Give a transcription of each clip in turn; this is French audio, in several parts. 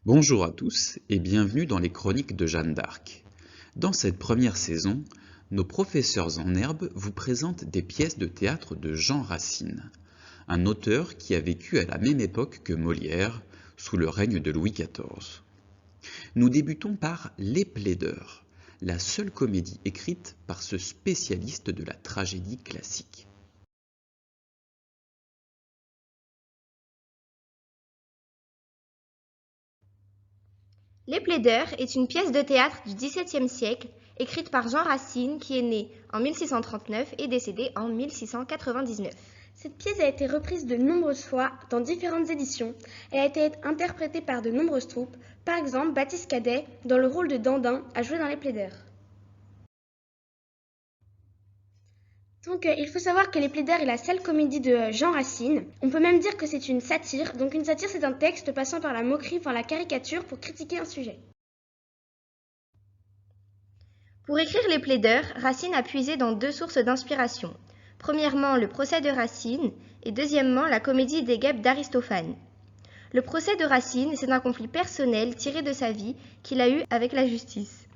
Bonjour à tous et bienvenue dans les Chroniques de Jeanne d'Arc. Dans cette première saison, nos professeurs en herbe vous présentent des pièces de théâtre de Jean Racine, un auteur qui a vécu à la même époque que Molière, sous le règne de Louis XIV. Nous débutons par Les Plaideurs, la seule comédie écrite par ce spécialiste de la tragédie classique. Les Plaideurs est une pièce de théâtre du XVIIe siècle écrite par Jean Racine qui est né en 1639 et décédé en 1699. Cette pièce a été reprise de nombreuses fois dans différentes éditions et a été interprétée par de nombreuses troupes. Par exemple, Baptiste Cadet, dans le rôle de Dandin, a joué dans Les Plaideurs. Donc il faut savoir que Les Plaideurs est la seule comédie de Jean Racine. On peut même dire que c'est une satire. Donc une satire, c'est un texte passant par la moquerie, par la caricature pour critiquer un sujet. Pour écrire Les Plaideurs, Racine a puisé dans deux sources d'inspiration. Premièrement, le procès de Racine et deuxièmement, la comédie des guêpes d'Aristophane. Le procès de Racine, c'est un conflit personnel tiré de sa vie qu'il a eu avec la justice.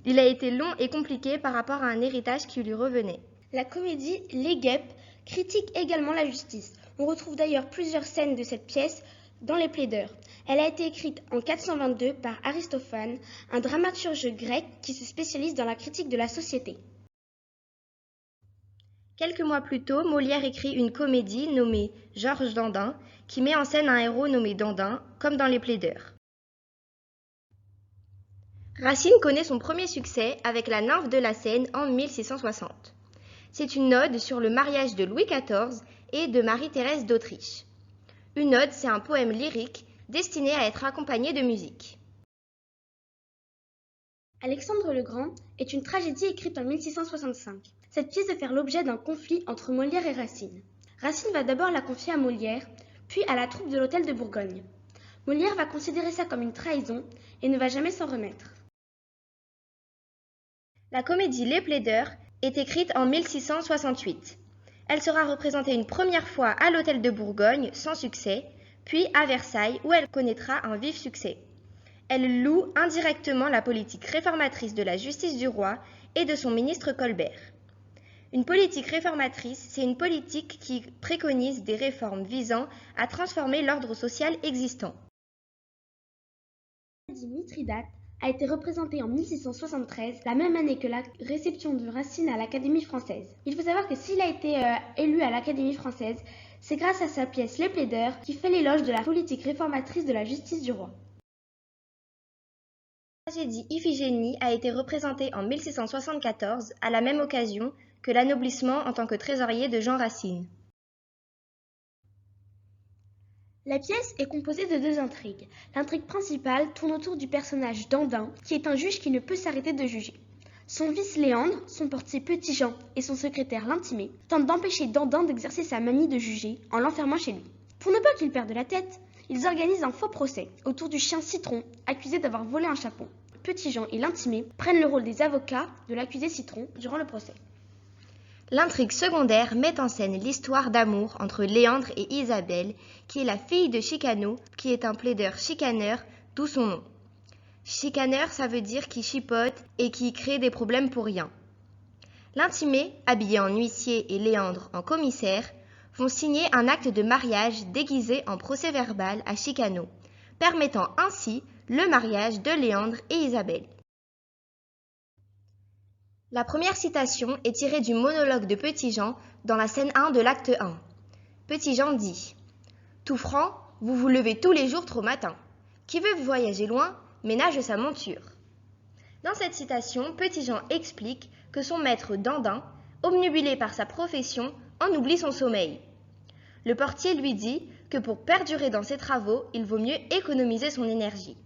Il a été long et compliqué par rapport à un héritage qui lui revenait. La comédie Les Guêpes critique également la justice. On retrouve d'ailleurs plusieurs scènes de cette pièce dans Les Plaideurs. Elle a été écrite en 422 par Aristophane, un dramaturge grec qui se spécialise dans la critique de la société. Quelques mois plus tôt, Molière écrit une comédie nommée Georges Dandin, qui met en scène un héros nommé Dandin, comme dans Les Plaideurs. Racine connaît son premier succès avec La Nymphe de la Seine en 1660. C'est une ode sur le mariage de Louis XIV et de Marie-Thérèse d'Autriche. Une ode, c'est un poème lyrique destiné à être accompagné de musique. Alexandre le Grand est une tragédie écrite en 1665. Cette pièce va faire l'objet d'un conflit entre Molière et Racine. Racine va d'abord la confier à Molière, puis à la troupe de l'Hôtel de Bourgogne. Molière va considérer ça comme une trahison et ne va jamais s'en remettre. La comédie Les Plaideurs est écrite en 1668. Elle sera représentée une première fois à l'Hôtel de Bourgogne sans succès, puis à Versailles où elle connaîtra un vif succès. Elle loue indirectement la politique réformatrice de la justice du roi et de son ministre Colbert. Une politique réformatrice, c'est une politique qui préconise des réformes visant à transformer l'ordre social existant. La comédie Mithridate a été représentée en 1673, la même année que la réception de Racine à l'Académie française. Il faut savoir que s'il a été élu à l'Académie française, c'est grâce à sa pièce Les Plaideurs qui fait l'éloge de la politique réformatrice de la justice du roi. La tragédie Iphigénie a été représentée en 1674 à la même occasion que l'anoblissement en tant que trésorier de Jean Racine. La pièce est composée de deux intrigues. L'intrigue principale tourne autour du personnage Dandin, qui est un juge qui ne peut s'arrêter de juger. Son vice Léandre, son portier Petit-Jean et son secrétaire L'Intimé tentent d'empêcher Dandin d'exercer sa manie de juger en l'enfermant chez lui. Pour ne pas qu'il perde la tête, ils organisent un faux procès autour du chien Citron, accusé d'avoir volé un chapon. Petit-Jean et L'Intimé prennent le rôle des avocats de l'accusé Citron durant le procès. L'intrigue secondaire met en scène l'histoire d'amour entre Léandre et Isabelle, qui est la fille de Chicaneau, qui est un plaideur chicaneur, d'où son nom. Chicaneur, ça veut dire qui chipote et qui crée des problèmes pour rien. L'Intimé, habillé en huissier et Léandre en commissaire, vont signer un acte de mariage déguisé en procès-verbal à Chicaneau, permettant ainsi le mariage de Léandre et Isabelle. La première citation est tirée du monologue de Petit-Jean dans la scène 1 de l'acte 1. Petit-Jean dit « Tout franc, vous vous levez tous les jours trop matin. Qui veut voyager loin, ménage sa monture. » Dans cette citation, Petit-Jean explique que son maître Dandin, obnubilé par sa profession, en oublie son sommeil. Le portier lui dit que pour perdurer dans ses travaux, il vaut mieux économiser son énergie.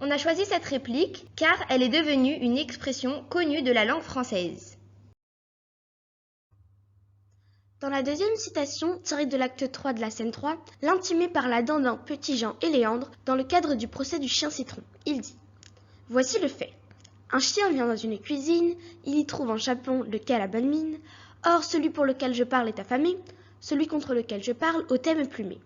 On a choisi cette réplique car elle est devenue une expression connue de la langue française. Dans la deuxième citation, tirée de l'acte 3 de la scène 3, L'Intimé parle à Dandin, Petit-Jean et Léandre dans le cadre du procès du chien Citron. Il dit « Voici le fait. Un chien vient dans une cuisine, il y trouve un chapon, lequel a bonne mine. Or, celui pour lequel je parle est affamé, celui contre lequel je parle au thème plumé.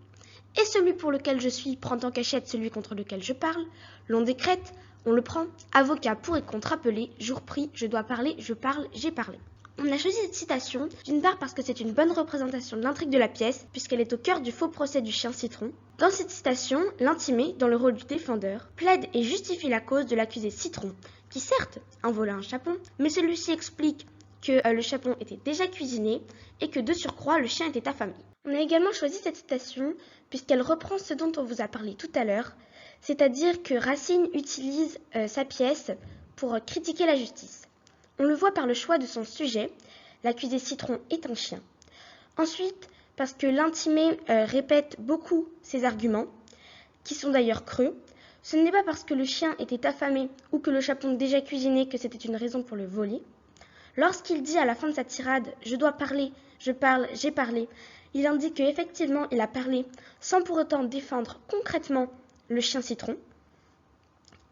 et celui pour lequel je suis prend en cachette celui contre lequel je parle. L'on décrète, on le prend. Avocat pour et contre appelé, jour pris, je dois parler, je parle, j'ai parlé. On a choisi cette citation, d'une part parce que c'est une bonne représentation de l'intrigue de la pièce, puisqu'elle est au cœur du faux procès du chien Citron. Dans cette citation, l'intimé, dans le rôle du défendeur, plaide et justifie la cause de l'accusé Citron, qui certes envola un chapon, mais celui-ci explique que le chapon était déjà cuisiné et que de surcroît le chien était affamé. On a également choisi cette citation puisqu'elle reprend ce dont on vous a parlé tout à l'heure, c'est-à-dire que Racine utilise sa pièce pour critiquer la justice. On le voit par le choix de son sujet, l'accusé Citron est un chien. Ensuite, parce que l'intimé répète beaucoup ses arguments, qui sont d'ailleurs creux. Ce n'est pas parce que le chien était affamé ou que le chapon déjà cuisiné que c'était une raison pour le voler. Lorsqu'il dit à la fin de sa tirade « Je dois parler, je parle, j'ai parlé », il indique qu'effectivement il a parlé sans pour autant défendre concrètement le chien Citron.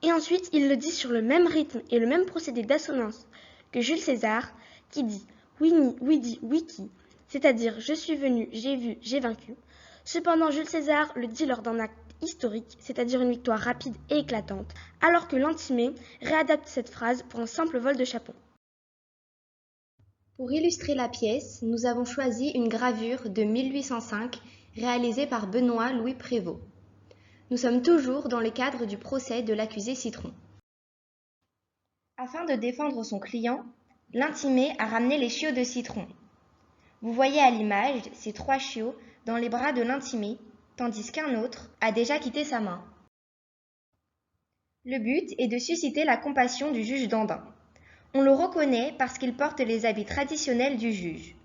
Et ensuite, il le dit sur le même rythme et le même procédé d'assonance que Jules César, qui dit « Winnie, Widi, Wiki », c'est-à-dire « Je suis venu, j'ai vu, j'ai vaincu ». Cependant, Jules César le dit lors d'un acte historique, c'est-à-dire une victoire rapide et éclatante, alors que l'intimé réadapte cette phrase pour un simple vol de chapon. Pour illustrer la pièce, nous avons choisi une gravure de 1805 réalisée par Benoît-Louis Prévost. Nous sommes toujours dans le cadre du procès de l'accusé Citron. Afin de défendre son client, l'intimé a ramené les chiots de Citron. Vous voyez à l'image ces 3 chiots dans les bras de l'intimé, tandis qu'un autre a déjà quitté sa main. Le but est de susciter la compassion du juge Dandin. On le reconnaît parce qu'il porte les habits traditionnels du juge.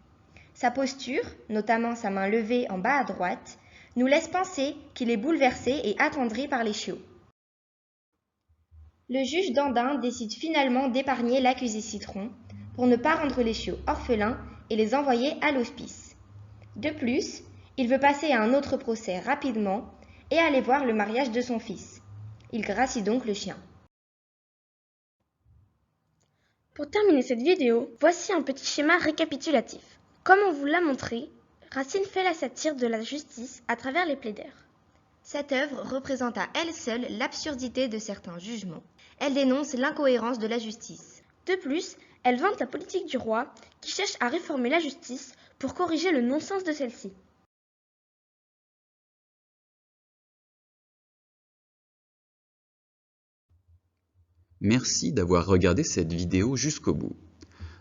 Sa posture, notamment sa main levée en bas à droite, nous laisse penser qu'il est bouleversé et attendri par les chiots. Le juge Dandin décide finalement d'épargner l'accusé Citron pour ne pas rendre les chiots orphelins et les envoyer à l'hospice. De plus, il veut passer à un autre procès rapidement et aller voir le mariage de son fils. Il gracie donc le chien. Pour terminer cette vidéo, voici un petit schéma récapitulatif. Comme on vous l'a montré, Racine fait la satire de la justice à travers les plaidaires. Cette œuvre représente à elle seule l'absurdité de certains jugements. Elle dénonce l'incohérence de la justice. De plus, elle vante la politique du roi qui cherche à réformer la justice pour corriger le non-sens de celle-ci. Merci d'avoir regardé cette vidéo jusqu'au bout.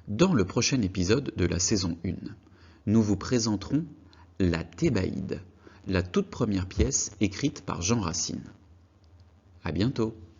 Dans le prochain épisode de la saison 1, nous vous présenterons La Thébaïde, la toute première pièce écrite par Jean Racine. À bientôt.